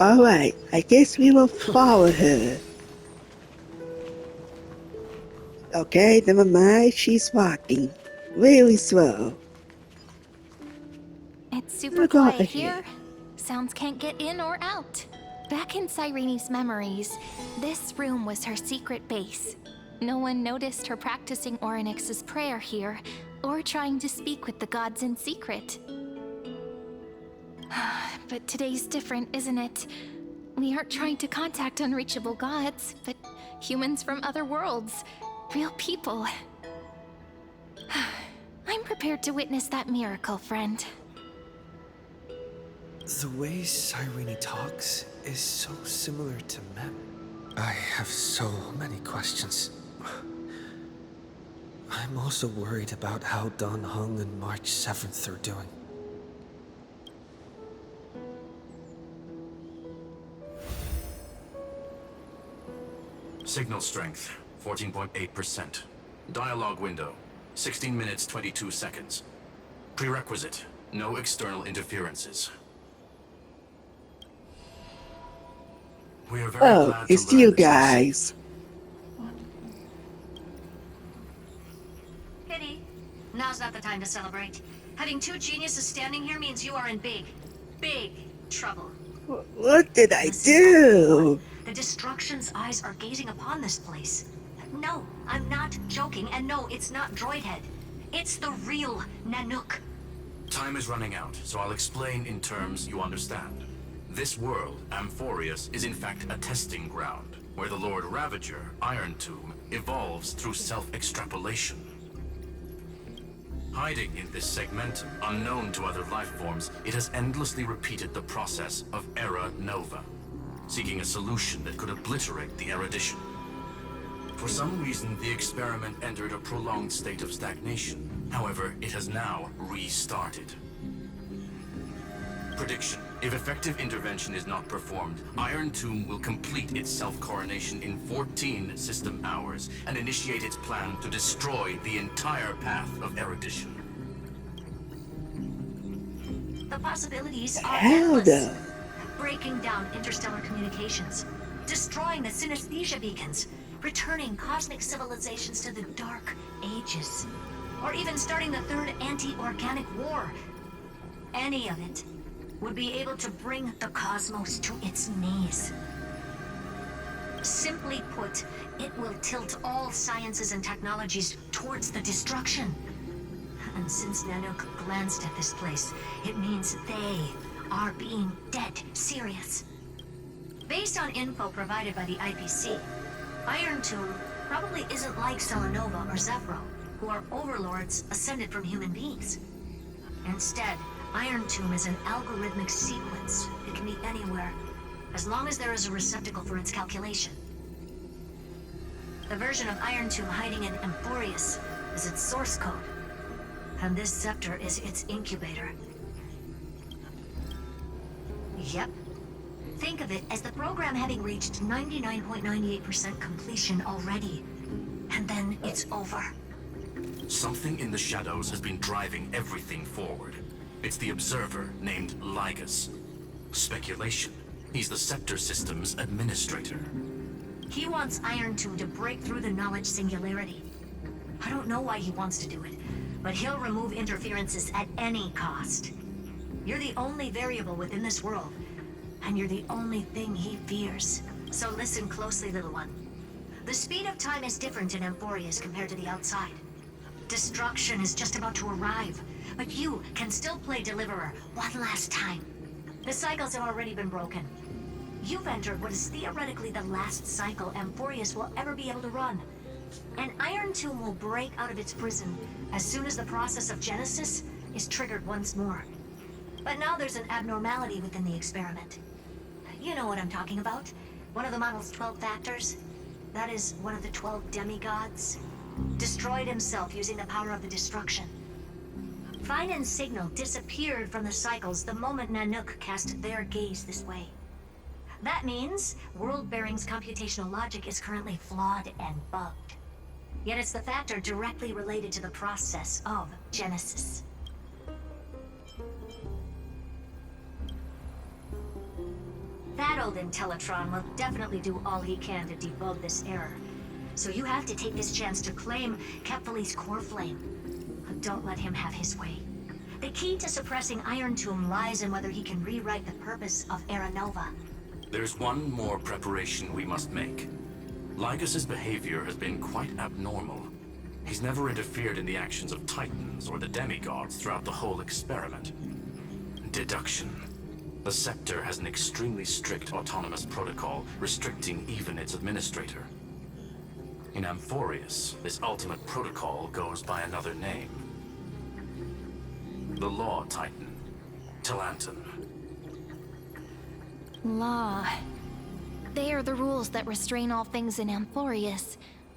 Alright, I guess we will follow her. Okay, never mind, she's walking. Really slow. It's super We'll go quiet ahead. here. Sounds can't get in or out. Back in Cyrene's memories, this room was her secret base. No one noticed her practicing Orynyx's prayer here, or trying to speak with the gods in secret. But today's different, isn't it? We aren't trying to contact unreachable gods, but humans from other worlds. Real people. I'm prepared to witness that miracle, friend. The way Cyrene talks is so similar to Mem. I have so many questions. I'm also worried about how Dan Heng and March 7th are doing. Signal strength, 14.8%. Dialogue window, 16 minutes 22 seconds. Prerequisite, no external interferences. We are very Oh, glad to it's learn you that you're safe. guys. Pity. Now's not the time to celebrate. Having two geniuses standing here means you are in big trouble. What did I Listen, do? the Destruction's eyes are gazing upon this place. No, I'm not joking, and no, it's not Droidhead. It's the real Nanook. Time is running out, so I'll explain in terms you understand. This world, Amphorius, is in fact a testing ground, where the Lord Ravager, Iron Tomb, evolves through self-extrapolation. Hiding in this segmentum, unknown to other life forms, it has endlessly repeated the process of Era Nova, seeking a solution that could obliterate the erudition. For some reason, the experiment entered a prolonged state of stagnation. However, it has now restarted. Prediction. If effective intervention is not performed, Iron Tomb will complete its self-coronation in 14 system hours and initiate its plan to destroy the entire path of erudition. The possibilities are How endless. though? Breaking down interstellar communications, destroying the synesthesia beacons, returning cosmic civilizations to the Dark Ages, or even starting the third anti-organic war. Any of it would be able to bring the cosmos to its knees. Simply put, it will tilt all sciences and technologies towards the destruction. And since Nanook glanced at this place, it means they are being dead serious. Based on info provided by the IPC, Iron Tomb probably isn't like Selenova or Zephyro, who are overlords ascended from human beings. Instead, Iron Tomb is an algorithmic sequence. It can be anywhere, as long as there is a receptacle for its calculation. The version of Iron Tomb hiding in Amphorius is its source code, and this scepter is its incubator. Yep. Think of it as the program having reached 99.98% completion already. And then it's over. Something in the shadows has been driving everything forward. It's the Observer named Lygus. Speculation. He's the Scepter System's administrator. He wants Iron Tomb to break through the knowledge singularity. I don't know why he wants to do it, but he'll remove interferences at any cost. You're the only variable within this world, and you're the only thing he fears. So listen closely, little one. The speed of time is different in Amphorius compared to the outside. Destruction is just about to arrive, but you can still play Deliverer one last time. The cycles have already been broken. You've entered what is theoretically the last cycle Amphorius will ever be able to run. And Iron Tomb will break out of its prison as soon as the process of Genesis is triggered once more. But now there's an abnormality within the experiment. You know what I'm talking about. One of the model's 12 factors. That is one of the 12 demigods. Destroyed himself using the power of the destruction. Fine and Signal disappeared from the cycles the moment Nanook cast their gaze this way. That means World Bearing's computational logic is currently flawed and bugged. Yet it's the factor directly related to the process of Genesis. That old Intellitron will definitely do all he can to debug this error. So you have to take this chance to claim Kepfali's core flame. But don't let him have his way. The key to suppressing Iron Tomb lies in whether he can rewrite the purpose of Era Nova. There's one more preparation we must make. Lycus's behavior has been quite abnormal. He's never interfered in the actions of Titans or the demigods throughout the whole experiment. Deduction. The Scepter has an extremely strict autonomous protocol restricting even its administrator. In Amphorius, this ultimate protocol goes by another name. The Law Titan, Talanton. Law. They are the rules that restrain all things in Amphorius,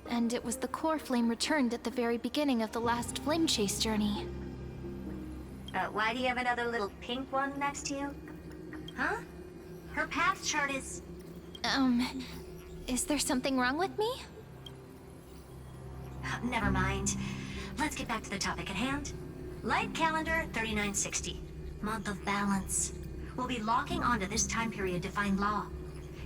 and it was the core flame returned at the very beginning of the last flame chase journey. Why do you have another little pink one next to you? Huh? Her path chart is... Is there something wrong with me? Never mind. Let's get back to the topic at hand. Light calendar 3960. Month of balance. We'll be locking onto this time period to find Law.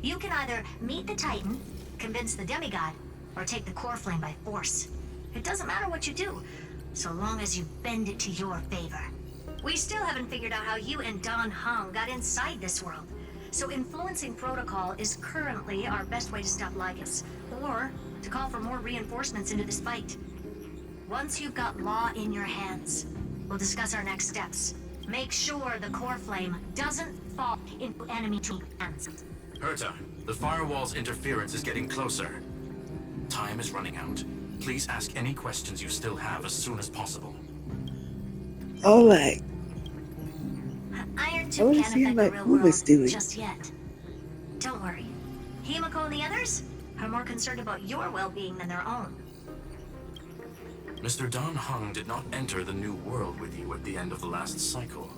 You can either meet the Titan, convince the demigod, or take the core flame by force. It doesn't matter what you do, so long as you bend it to your favor. We still haven't figured out how you and Don Hung got inside this world, so influencing protocol is currently our best way to stop Lycus, or to call for more reinforcements into this fight. Once you've got Law in your hands, we'll discuss our next steps. Make sure the core flame doesn't fall into enemy hands. Herta, the firewall's interference is getting closer. Time is running out. Please ask any questions you still have as soon as possible. Alright. Iron I 2 wanna can't see how affect my the real Uma's world doing. just yet. Don't worry. Himiko and the others are more concerned about your well-being than their own. Mr. Don Hung did not enter the new world with you at the end of the last cycle.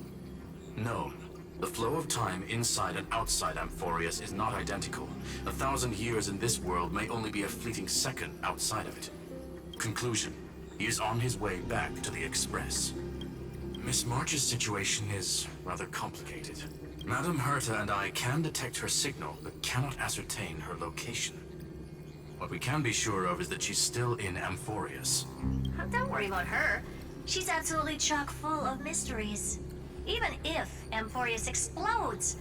No, the flow of time inside and outside Amphorius is not identical. 1,000 years in this world may only be a fleeting second outside of it. Conclusion, he is on his way back to the Express. Miss March's situation is rather complicated. Madame Herta and I can detect her signal, but cannot ascertain her location. What we can be sure of is that she's still in Amphorius. Don't worry about her. She's absolutely chock full of mysteries. Even if Amphorius explodes,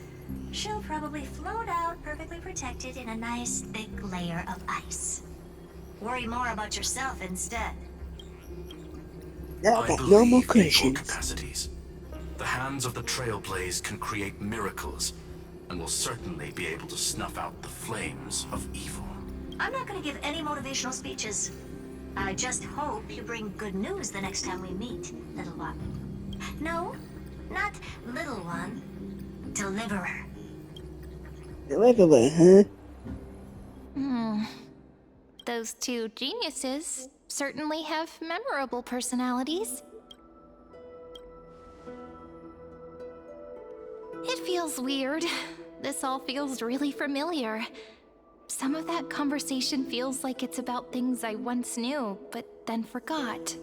she'll probably float out perfectly protected in a nice thick layer of ice. Worry more about yourself instead. Now I I got no more believe in your questions. capacities. The hands of the Trailblaze can create miracles, and will certainly be able to snuff out the flames of evil. I'm not going to give any motivational speeches. I just hope you bring good news the next time we meet, little one. No, not little one. Deliverer. Deliverer, huh? Those two geniuses certainly have memorable personalities. It feels weird. This all feels really familiar. Some of that conversation feels like it's about things I once knew, but then forgot.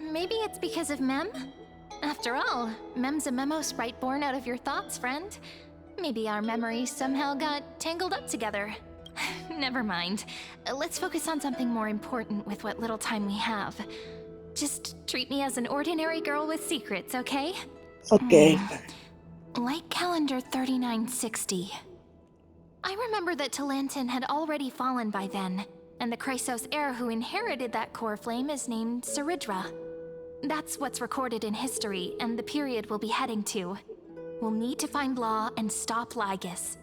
Maybe it's because of Mem? After all, Mem's a memo sprite born out of your thoughts, friend. Maybe our memories somehow got tangled up together. Never mind. Let's focus on something more important with what little time we have. Just treat me as an ordinary girl with secrets, okay? Okay. Light calendar 3960. I remember that Talanton had already fallen by then, and the Chrysos heir who inherited that core flame is named Saridra. That's what's recorded in history, and the period we'll be heading to. We'll need to find Law and stop Lygus.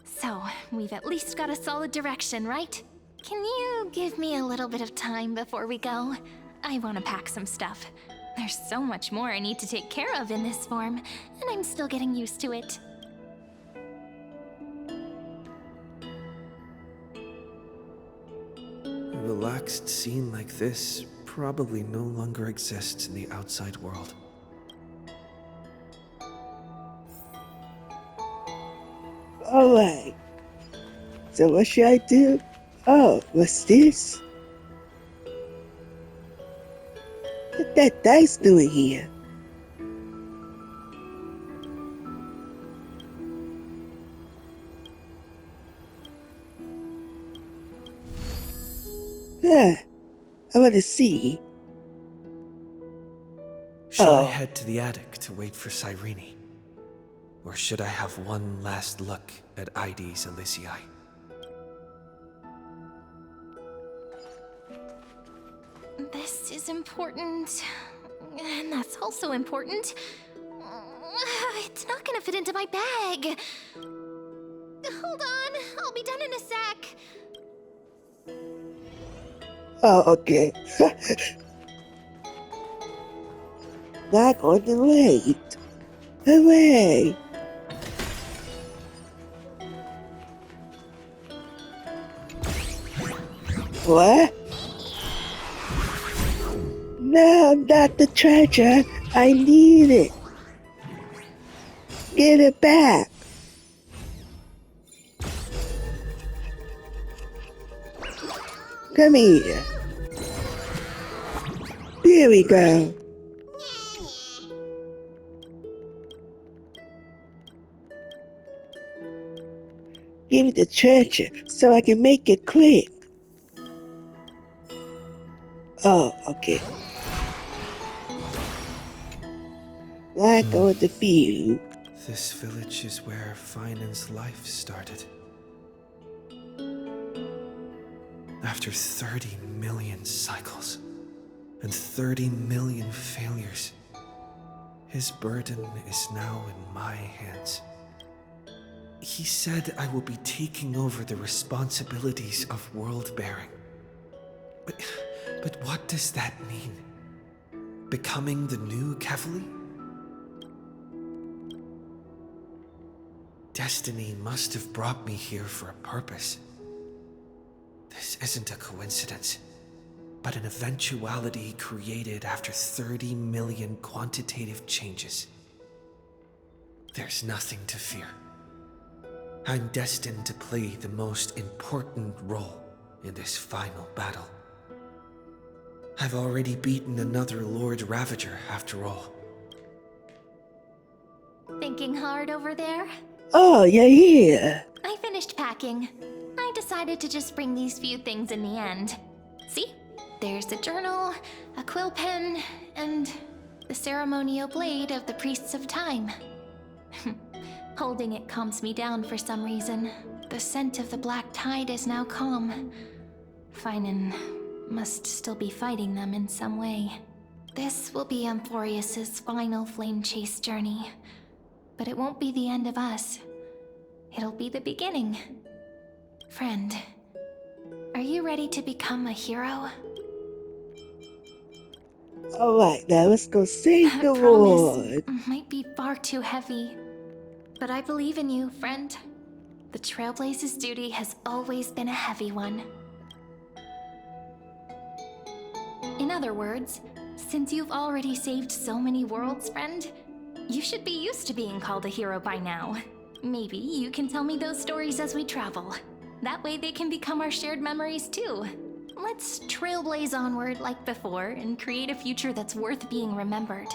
So, we've at least got a solid direction, right? Can you give me a little bit of time before we go? I want to pack some stuff. There's so much more I need to take care of in this form, and I'm still getting used to it. A relaxed scene like this probably no longer exists in the outside world. Alright. So what should I do? Oh, what's this? What that dice doing here? Huh. I want to see. Should I Oh. head to the attic to wait for Cyrene? Or should I have one last look at Ides Elysiae? This is important. And that's also important. It's not gonna fit into my bag. Hold on, I'll be done in a sec. Oh, okay. Not going to wait. Hooray! What? No, not the treasure. I need it. Get it back. Come here. Here we go. Give me the treasure so I can make it quick. Oh, okay. Not going to feed. This village is where Finan's life started. After 30 million cycles and 30 million failures, his burden is now in my hands. He said I will be taking over the responsibilities of world-bearing. But what does that mean? Becoming the new Kefali? Destiny must have brought me here for a purpose. This isn't a coincidence, but an eventuality created after 30 million quantitative changes. There's nothing to fear. I'm destined to play the most important role in this final battle. I've already beaten another Lord Ravager, after all. Thinking hard over there? Oh, you're here. I finished packing. I decided to just bring these few things in the end. See? There's a journal, a quill pen, and the ceremonial blade of the Priests of Time. Holding it calms me down for some reason. The scent of the black tide is now calm. Finan must still be fighting them in some way. This will be Amphorius's final flame chase journey. But it won't be the end of us. It'll be the beginning. Friend, are you ready to become a hero? Alright, now let's go save That the promise Lord. might be far too heavy. But I believe in you, friend. The Trailblaze's duty has always been a heavy one. In other words, since you've already saved so many worlds, friend, you should be used to being called a hero by now. Maybe you can tell me those stories as we travel. That way they can become our shared memories too. Let's trailblaze onward like before and create a future that's worth being remembered.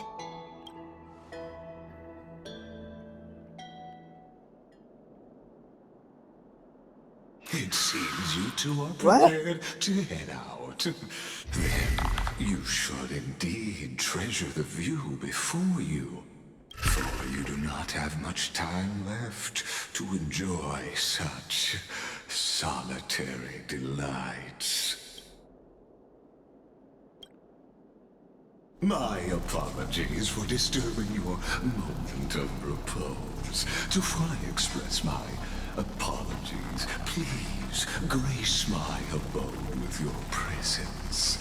It seems you two are What? prepared to head out. Then you should indeed treasure the view before you. For you do not have much time left to enjoy such solitary delights. My apologies for disturbing your moment of repose. To fully express my apologies, please grace my abode with your presence,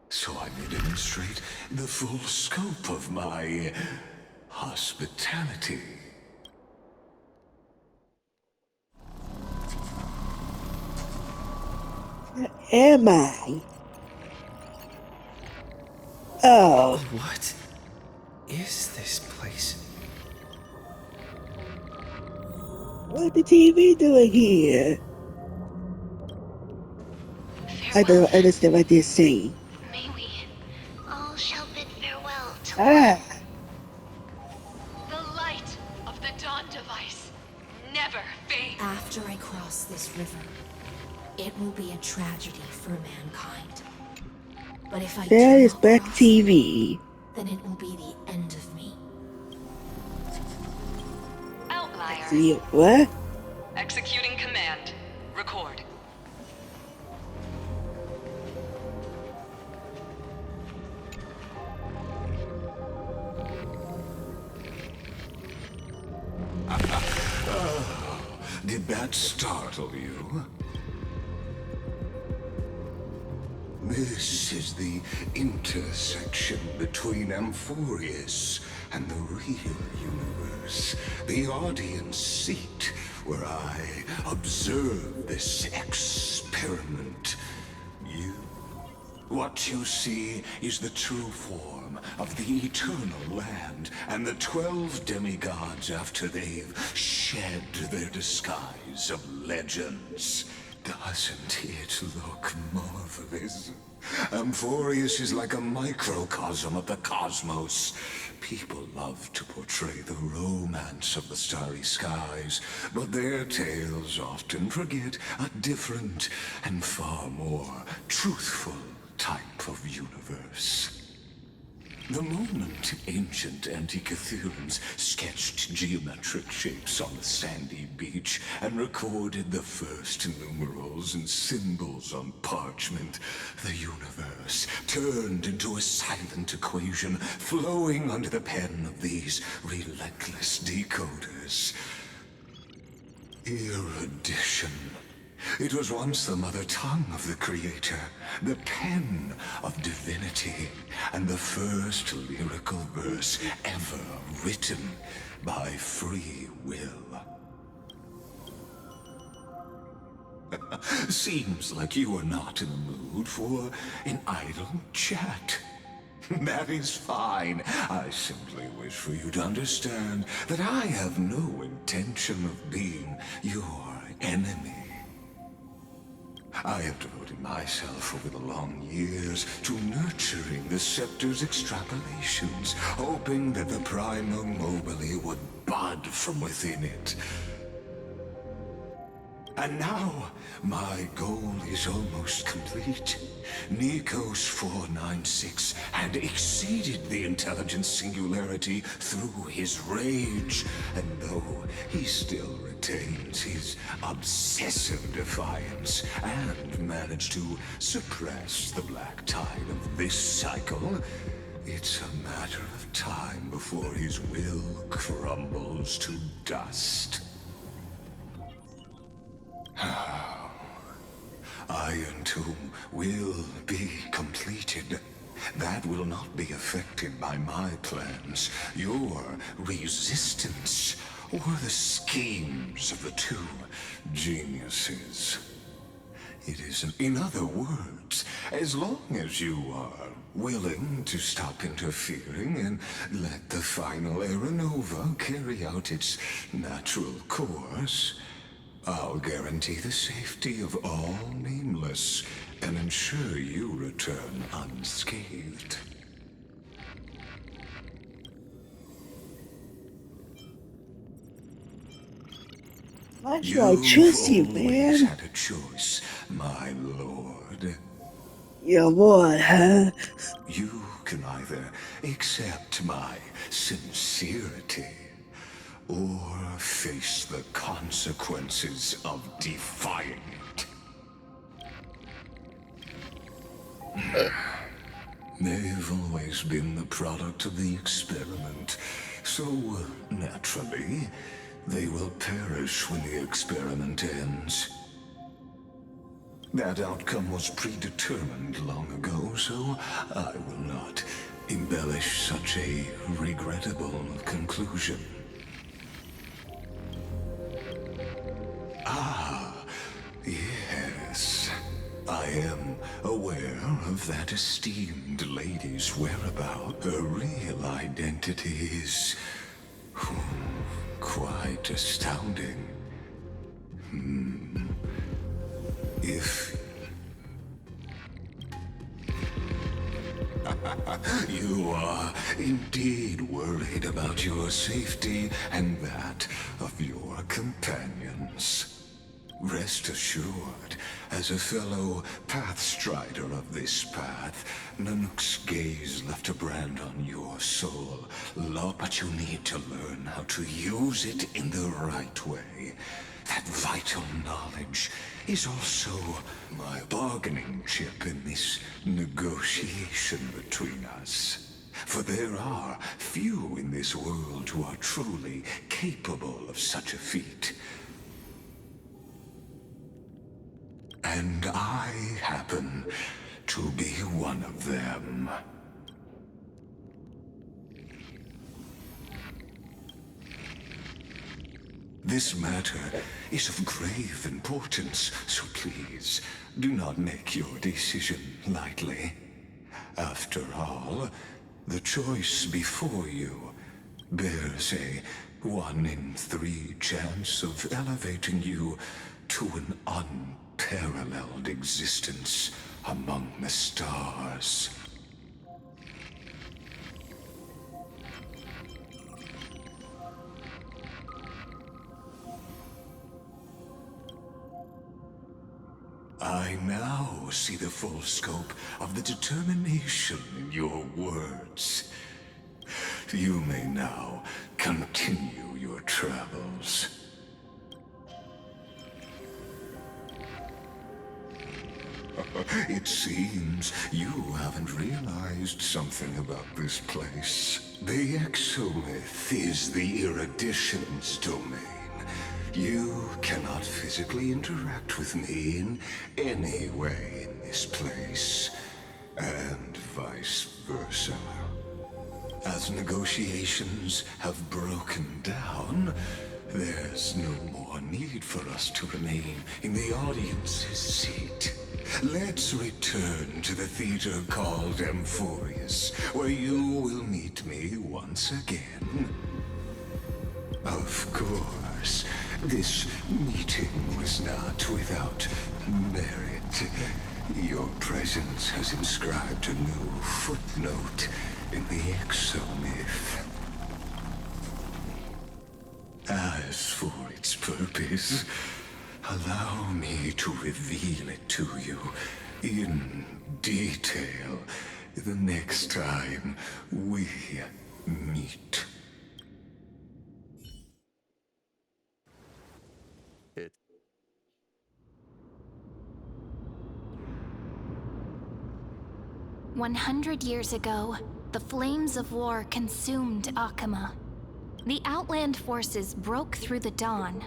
so I may demonstrate the full scope of my hospitality. Where am I? Oh, What is this place? what the TV doing here? I don't understand what they're saying. May we all shall bid farewell to Ah, The light of the Dawn Device never fades. After I cross this river, It will be a tragedy for mankind. But if I That do is not back cross TV. it, then it will be the end of me. Outlier. See what? Executing command. Record. Did that startle you? This is the intersection between Amphorius and the real universe. The audience seat where I observe this experiment. What you see is the true form of the eternal land and the 12 demigods after they've shed their disguise of legends. Doesn't it look marvelous? Amphorius is like a microcosm of the cosmos. People love to portray the romance of the starry skies, but their tales often forget a different and far more truthful type of universe. The moment ancient Antikytherians sketched geometric shapes on the sandy beach and recorded the first numerals and symbols on parchment, the universe turned into a silent equation flowing under the pen of these relentless decoders. Erudition. It was once the mother tongue of the Creator, the pen of divinity, and the first lyrical verse ever written by free will. Seems like you are not in the mood for an idle chat. That is fine. I simply wish for you to understand that I have no intention of being your enemy. I have devoted myself over the long years to nurturing the Scepter's extrapolations, hoping that the Prima Mobile would bud from within it. And now, my goal is almost complete. Nikos 496 had exceeded the intelligence singularity through his rage, and though he still retains his obsessive defiance and managed to suppress the black tide of this cycle, it's a matter of time before his will crumbles to dust. Iron Tomb will be completed. That will not be affected by my plans, your resistance, or the schemes of the two geniuses. It is, in other words, as long as you are willing to stop interfering and let the final Aeronova carry out its natural course, I'll guarantee the safety of all nameless and ensure you return unscathed. Why should I trust you, You've always man? had a choice, my lord. You're what, huh? You can either accept my sincerity or face the consequences of defying it. They've always been the product of the experiment, so naturally, they will perish when the experiment ends. That outcome was predetermined long ago, so I will not embellish such a regrettable conclusion. Yes, I am aware of that esteemed lady's whereabouts. Her real identity is quite astounding. If you are indeed worried about your safety and that of your companions, Rest assured, as a fellow pathstrider of this path, Nanook's gaze left a brand on your soul. But you need to learn how to use it in the right way. That vital knowledge is also my bargaining chip in this negotiation between us. For there are few in this world who are truly capable of such a feat. And I happen to be one of them. This matter is of grave importance, so please, do not make your decision lightly. After all, the choice before you bears a 1 in 3 chance of elevating you to an unparalleled existence among the stars. I now see the full scope of the determination in your words. You may now continue your travels. It seems you haven't realized something about this place. The exomyth is the erudition's domain. You cannot physically interact with me in any way in this place, and vice versa. As negotiations have broken down, there's no more need for us to remain in the audience's seat. Let's return to the theater called Amphorius, where you will meet me once again. Of course, this meeting was not without merit. Your presence has inscribed a new footnote in the exomyth. As for its purpose, allow me to reveal it to you in detail the next time we meet. 100 years ago, the flames of war consumed Akama. The Outland forces broke through the dawn.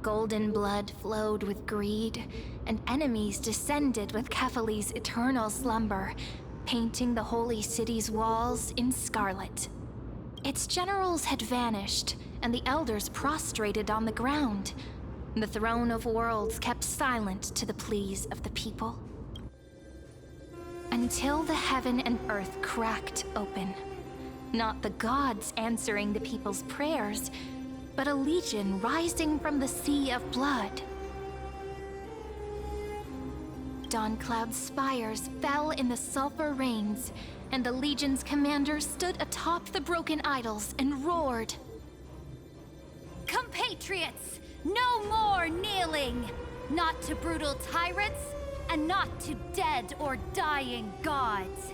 Golden blood flowed with greed, and enemies descended with Kefali's eternal slumber, painting the holy city's walls in scarlet. Its generals had vanished, and the elders prostrated on the ground. The throne of worlds kept silent to the pleas of the people. Until the heaven and earth cracked open. Not the gods answering the people's prayers, but a legion rising from the sea of blood. Dawncloud's spires fell in the sulfur rains, and the legion's commander stood atop the broken idols and roared. Compatriots, no more kneeling! Not to brutal tyrants, and not to dead or dying gods.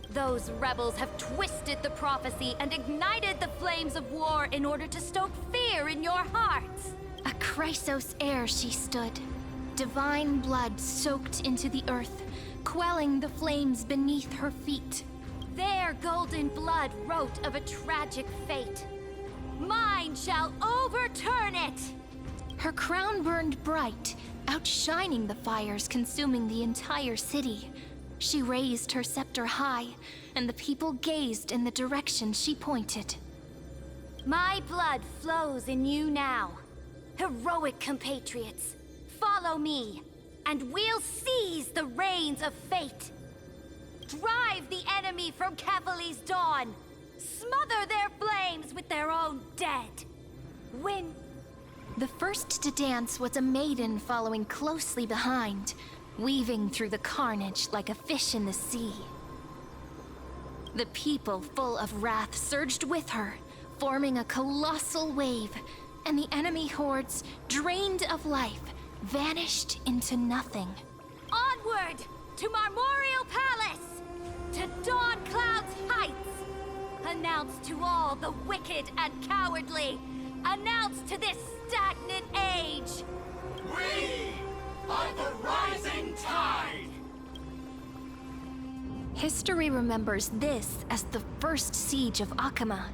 Those rebels have twisted the prophecy and ignited the flames of war in order to stoke fear in your hearts. A Chrysos heir she stood, divine blood soaked into the earth, quelling the flames beneath her feet. Their golden blood wrote of a tragic fate. Mine shall overturn it! Her crown burned bright, outshining the fires consuming the entire city. She raised her scepter high, and the people gazed in the direction she pointed. My blood flows in you now. Heroic compatriots, follow me, and we'll seize the reins of fate. Drive the enemy from Kefali's dawn. Smother their flames with their own dead. Win. The first to dance was a maiden following closely behind, weaving through the carnage like a fish in the sea. The people, full of wrath, surged with her, forming a colossal wave, and the enemy hordes, drained of life, vanished into nothing. Onward to Marmorial Palace, to Dawn Cloud's heights. Announce to all the wicked and cowardly. Announce to this stagnant age. We are the rising tide! History remembers this as the first siege of Akama.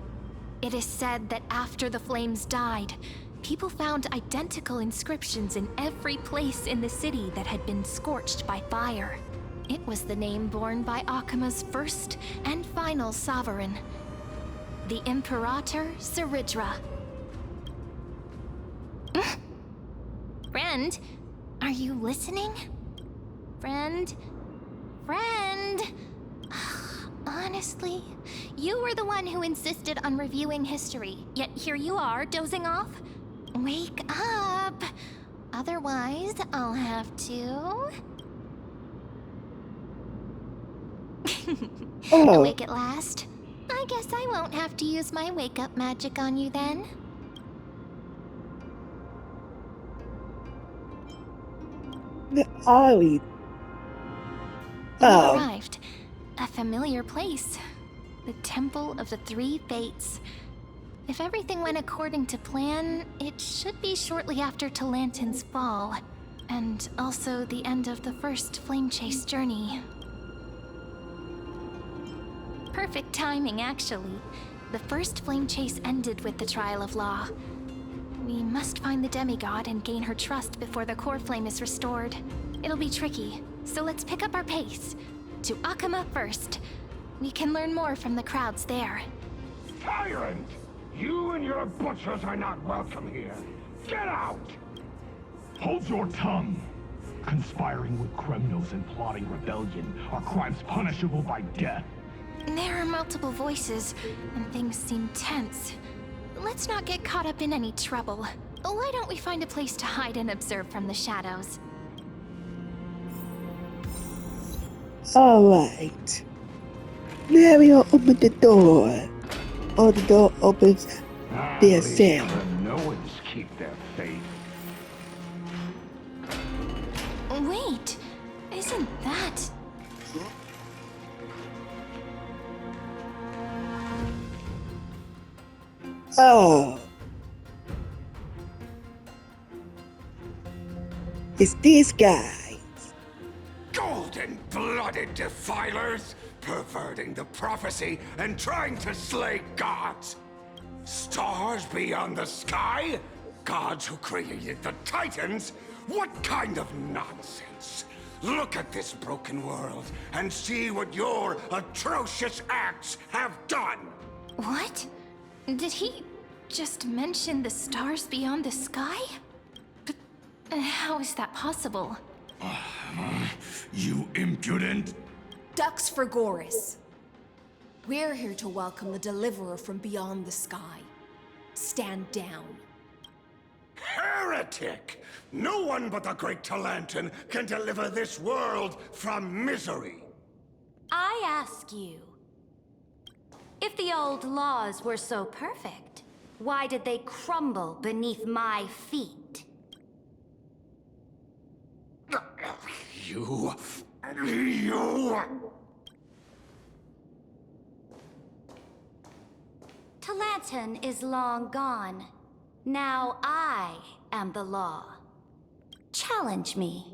It is said that after the flames died, people found identical inscriptions in every place in the city that had been scorched by fire. It was the name borne by Akama's first and final sovereign, the Imperator Zeridra. Friend, are you listening? Friend? Friend? Honestly, you were the one who insisted on reviewing history, yet here you are, dozing off? Wake up! Otherwise, I'll have to... Oh. Awake at last? I guess I won't have to use my wake-up magic on you then. Where are we? You Oh, arrived. A familiar place. The Temple of the Three Fates. If everything went according to plan, it should be shortly after Talantin's fall. And also the end of the first Flame Chase journey. Perfect timing, actually. The first Flame Chase ended with the Trial of Law. We must find the demigod and gain her trust before the core flame is restored. It'll be tricky, so let's pick up our pace. To Akama first. We can learn more from the crowds there. Tyrant! You and your butchers are not welcome here. Get out! Hold your tongue. Conspiring with criminals and plotting rebellion are crimes punishable by death. There are multiple voices, and things seem tense. Let's not get caught up in any trouble. Why don't we find a place to hide and observe from the shadows? alright. Now we will open the door. Or the door opens the itself. Noans keep their faith. Wait, isn't that... Oh. It's these guys. Golden-blooded defilers, perverting the prophecy and trying to slay gods. Stars beyond the sky? Gods who created the Titans? What kind of nonsense? Look at this broken world and see what your atrocious acts have done. What? Did he just mention the stars beyond the sky? But how is that possible? You impudent! Ducks for Goris. We're here to welcome the deliverer from beyond the sky. Stand down. Heretic! No one but the great Talantin can deliver this world from misery. I ask you, if the old laws were so perfect, why did they crumble beneath my feet? You... Talantin is long gone. Now I am the law. Challenge me,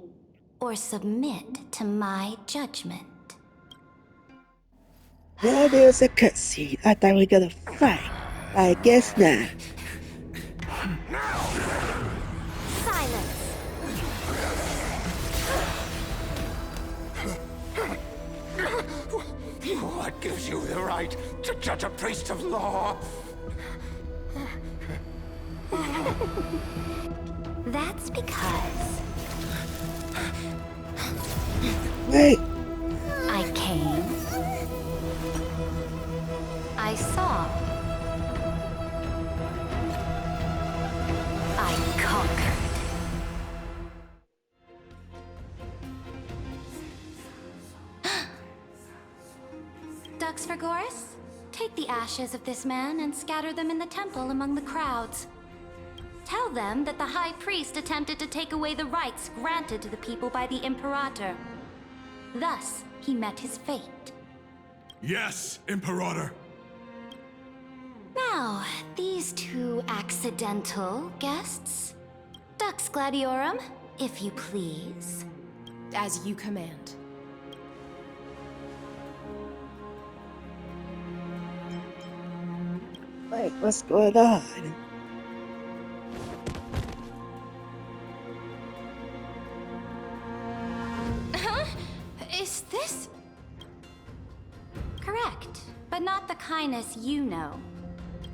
or submit to my judgment. Well, there's a cutscene. I thought we were gonna fight. I guess not. Silence! What gives you the right to judge a priest of law? That's because Wait. I came, I saw, I conquered. Ducks for Goris? Take the ashes of this man and scatter them in the temple among the crowds. Tell them that the High Priest attempted to take away the rights granted to the people by the Imperator. Thus, he met his fate. Yes, Imperator. Now, these two accidental guests. Dux Gladiorum, if you please. As you command. Wait, what's going on? Huh? Is this... Correct, but not the kindness you know.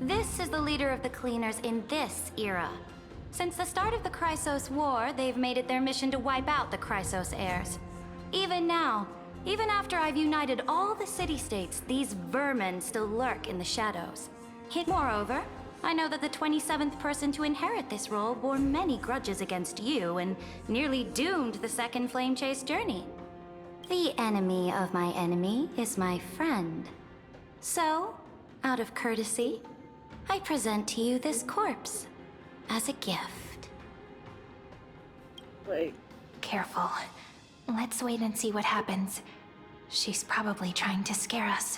This is the leader of the Cleaners in this era. Since the start of the Chrysos War, they've made it their mission to wipe out the Chrysos heirs. Even now, even after I've united all the city-states, these vermin still lurk in the shadows. Moreover, I know that the 27th person to inherit this role bore many grudges against you and nearly doomed the second Flame Chase journey. The enemy of my enemy is my friend. So, out of courtesy, I present to you this corpse as a gift. Wait, Careful. Let's wait and see what happens. She's probably trying to scare us.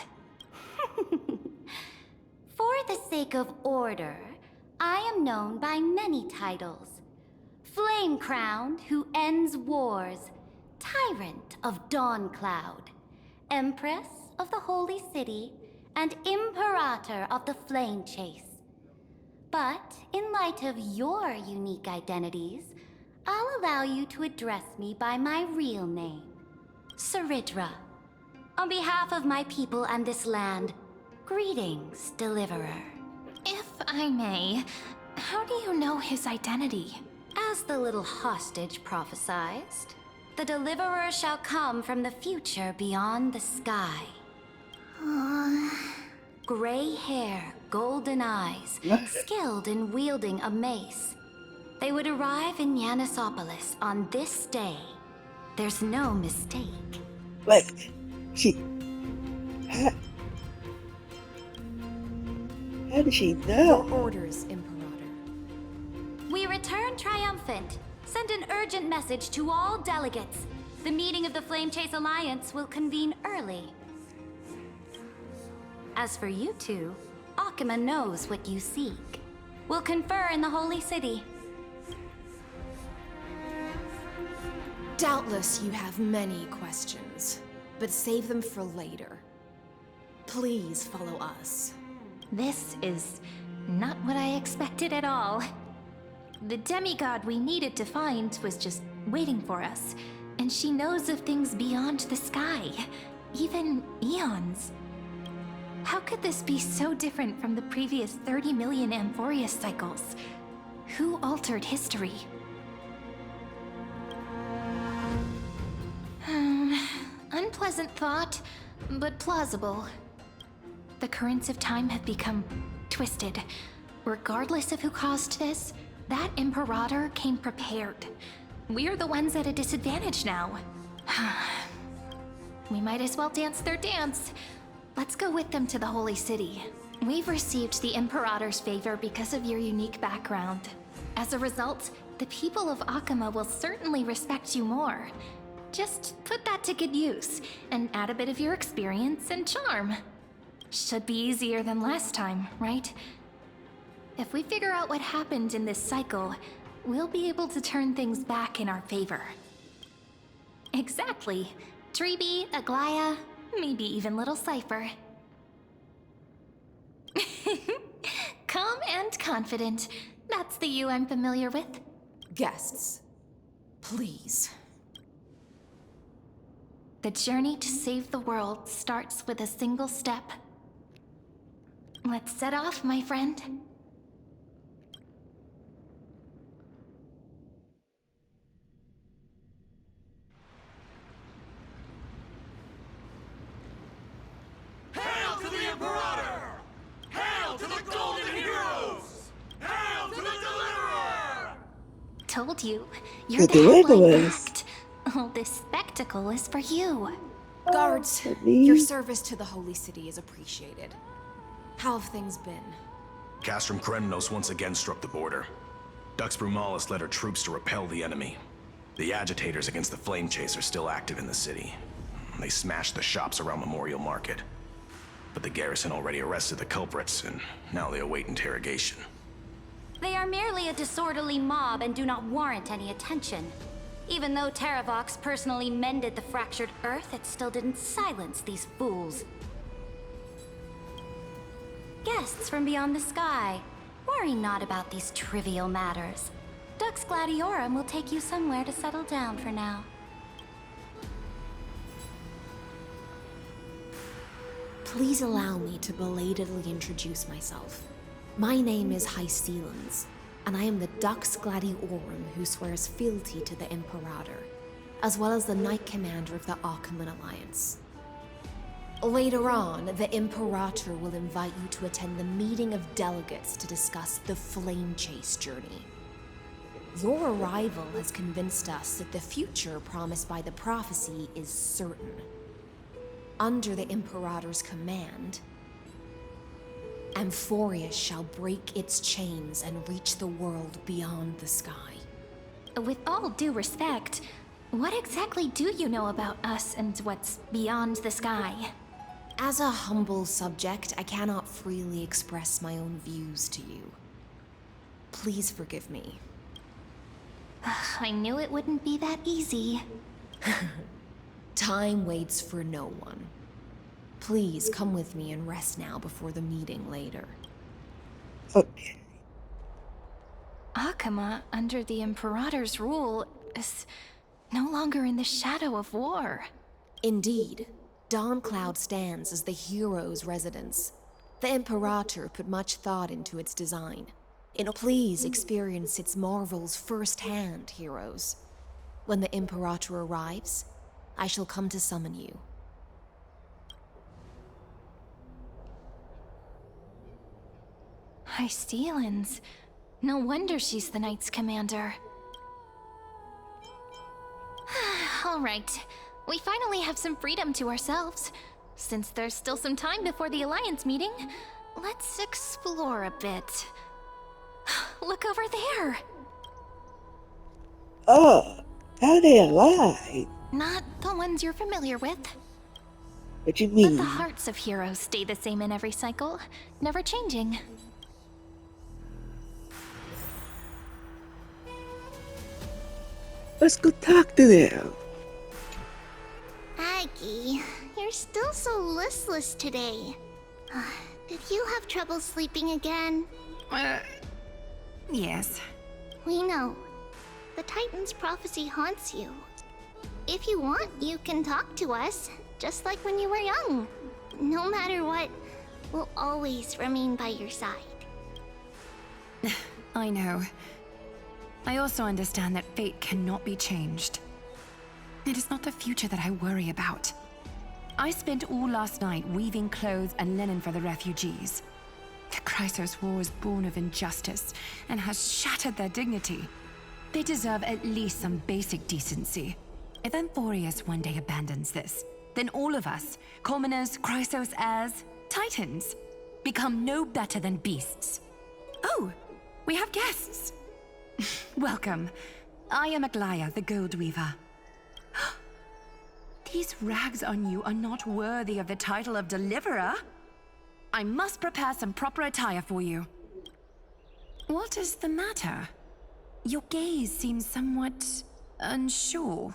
For the sake of order, I am known by many titles. Flame Crowned, who ends wars. Tyrant of Dawncloud. Empress of the Holy City. And Imperator of the Flame Chase. But in light of your unique identities, I'll allow you to address me by my real name. Saridra. On behalf of my people and this land, greetings, Deliverer. If I may, how do you know his identity? As the little hostage prophesied, the Deliverer shall come from the future beyond the sky. Gray hair, golden eyes, skilled in wielding a mace. They would arrive in Yanisopolis on this day. There's no mistake. wait. How did she Your know? orders, Imperator. We return triumphant. Send an urgent message to all delegates. The meeting of the Flame Chase Alliance will convene early. As for you two, Akima knows what you seek. We'll confer in the Holy City. Doubtless you have many questions, but save them for later. Please follow us. This is not what I expected at all. The demigod we needed to find was just waiting for us, and she knows of things beyond the sky, even eons. How could this be so different from the previous 30 million Amphorius cycles? Who altered history? Unpleasant thought, but plausible. The currents of time have become twisted. Regardless of who caused this, that Imperator came prepared. We're the ones at a disadvantage now. We might as well dance their dance. Let's go with them to the Holy City. We've received the Imperator's favor because of your unique background. As a result, the people of Akima will certainly respect you more. Just put that to good use, and add a bit of your experience and charm. Should be easier than last time, right? If we figure out what happened in this cycle, we'll be able to turn things back in our favor. Exactly. Treeby, Aglaya, maybe even little Cypher. Calm and confident. That's the you I'm familiar with. Guests, please. The journey to save the world starts with a single step. Let's set off, my friend. Hail to the Imperator! Hail to the Golden Heroes! Hail to the Deliverer! Told you, you're The the headline Deliverers. act. All this spectacle is for you. Guards, me? your service to the Holy City is appreciated. How have things been? Castrum Kremnos once again struck the border. Dux Brumalis led her troops to repel the enemy. The agitators against the Flame Chase are still active in the city. They smashed the shops around Memorial Market. But the garrison already arrested the culprits, and now they await interrogation. They are merely a disorderly mob and do not warrant any attention. Even though Terravox personally mended the fractured Earth, it still didn't silence these fools. Guests from beyond the sky, worry not about these trivial matters. Dux Gladiorum will take you somewhere to settle down for now. Please allow me to belatedly introduce myself. My name is Hycelans, and I am the Dux Gladiorum who swears fealty to the Imperator, as well as the Knight Commander of the Arkham Alliance. Later on, the Imperator will invite you to attend the meeting of delegates to discuss the Flame Chase journey. Your arrival has convinced us that the future promised by the prophecy is certain. Under the Imperator's command, Amphorius shall break its chains and reach the world beyond the sky. With all due respect, what exactly do you know about us and what's beyond the sky? As a humble subject, I cannot freely express my own views to you. Please forgive me. I knew it wouldn't be that easy. Time waits for no one. Please come with me and rest now before the meeting later. Okay. Akama, under the Imperator's rule, is no longer in the shadow of war. Indeed, Dawncloud stands as the hero's residence. The Imperator put much thought into its design. Please experience its marvels firsthand, heroes. When the Imperator arrives, I shall come to summon you. Hycelans. No wonder she's the Knight's commander. All right. We finally have some freedom to ourselves. Since there's still some time before the Alliance meeting, let's explore a bit. Look over there! Oh, are they alive? Not the ones you're familiar with. What you But mean? the hearts of heroes stay the same in every cycle, never changing. Let's go talk to them. Aggie, you're still so listless today. Did you have trouble sleeping again? Yes. We know. The Titan's prophecy haunts you. If you want, you can talk to us, just like when you were young. No matter what, we'll always remain by your side. I know. I also understand that fate cannot be changed. It is not the future that I worry about. I spent all last night weaving clothes and linen for the refugees. The Chrysos War was born of injustice and has shattered their dignity. They deserve at least some basic decency. If Amphorius one day abandons this, then all of us, commoners, Chrysos heirs, Titans, become no better than beasts. Oh, we have guests. Welcome. I am Aglaya, the Gold Weaver. These rags on you are not worthy of the title of Deliverer. I must prepare some proper attire for you. What is the matter? Your gaze seems somewhat unsure.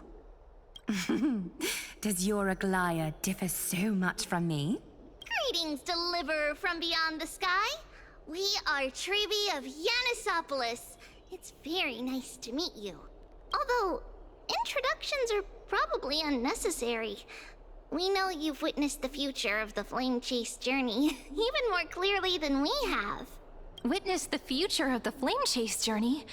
Does your Aglaya differ so much from me? Greetings, Deliverer from beyond the sky. We are Trevi of Yanisopolis. It's very nice to meet you. Although, introductions are probably unnecessary. We know you've witnessed the future of the Flame Chase journey even more clearly than we have. Witnessed the future of the Flame Chase journey?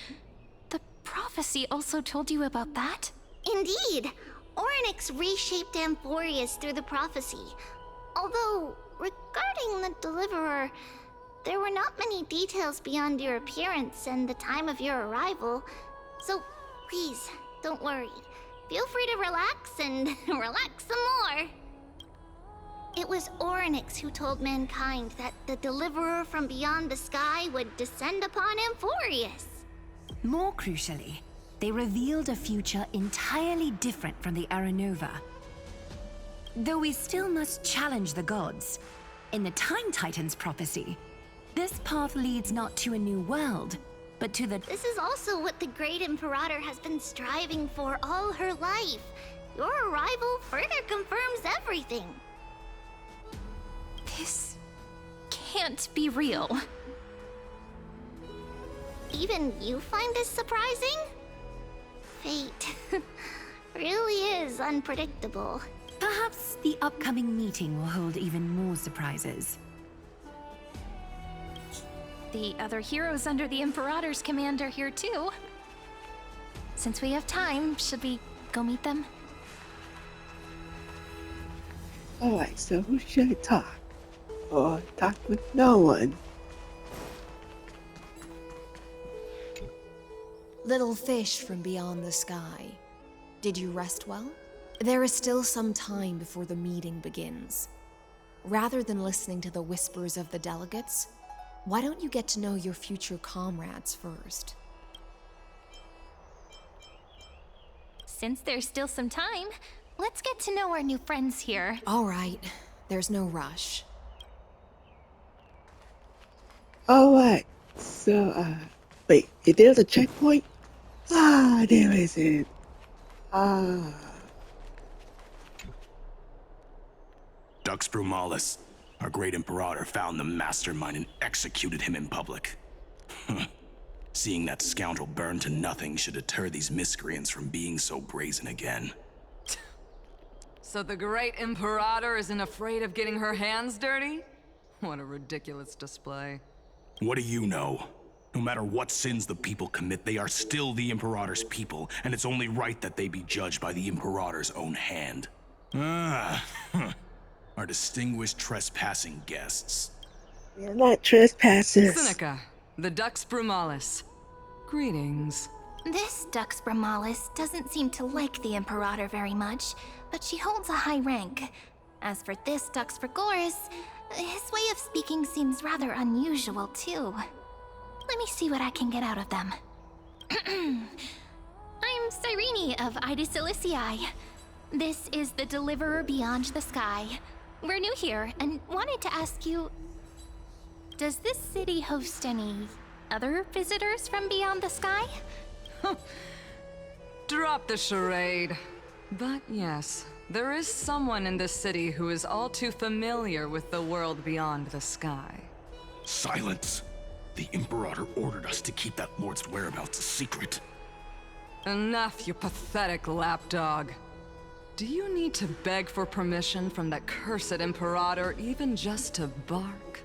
The prophecy also told you about that? Indeed. Orynyx reshaped Amphorius through the prophecy. Although, regarding the Deliverer, there were not many details beyond your appearance and the time of your arrival. So, please, don't worry. Feel free to relax and relax some more. It was Orynyx who told mankind that the Deliverer from beyond the sky would descend upon Amphorius. More crucially, they revealed a future entirely different from the Era Nova. Though we still must challenge the gods, in the Time Titan's prophecy, this path leads not to a new world, but to the— This is also what the Great Imperator has been striving for all her life. Your arrival further confirms everything. This can't be real. Even you find this surprising? Fate really is unpredictable. Perhaps the upcoming meeting will hold even more surprises. The other heroes under the Imperator's command are here too. Since we have time, should we go meet them? Alright, so who should I talk? Or talk with no one? Little fish from beyond the sky. Did you rest well? There is still some time before the meeting begins. Rather than listening to the whispers of the delegates, why don't you get to know your future comrades first? Since there's still some time, let's get to know our new friends here. All right, there's no rush. Alright, so, wait, is there a checkpoint? Ah, there isn't. Ah. Dux Brumalis, our great Imperator, found the mastermind and executed him in public. Seeing that scoundrel burn to nothing should deter these miscreants from being so brazen again. So the great Imperator isn't afraid of getting her hands dirty? What a ridiculous display. What do you know? No matter what sins the people commit, they are still the Imperator's people, and it's only right that they be judged by the Imperator's own hand. Our distinguished trespassing guests. They're not trespassers. Seneca, the Dux Brumalis. Greetings. This Dux Brumalis doesn't seem to like the Imperator very much, but she holds a high rank. As for this Dux Frigoris, his way of speaking seems rather unusual too. Let me see what I can get out of them. I'm Cyrene of Ida Cilicii. This is the Deliverer Beyond the Sky. We're new here and wanted to ask you, does this city host any other visitors from beyond the sky? Drop the charade. But yes, there is someone in this city who is all too familiar with the world beyond the sky. Silence! The Imperator ordered us to keep that lord's whereabouts a secret. Enough, you pathetic lapdog. Do you need to beg for permission from that cursed Imperator even just to bark?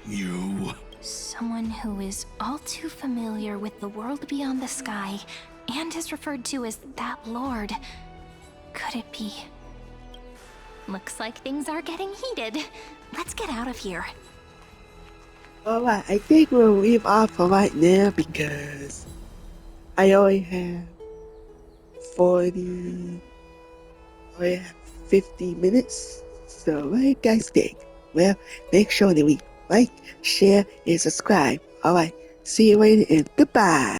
You... Someone who is all too familiar with the world beyond the sky and is referred to as that lord. Could it be? Looks like things are getting heated. Let's get out of here. Alright, I think we'll leave off for right now because I only have 50 minutes. So what do you guys think? Well, make sure that we like, share, and subscribe. Alright, see you later and goodbye.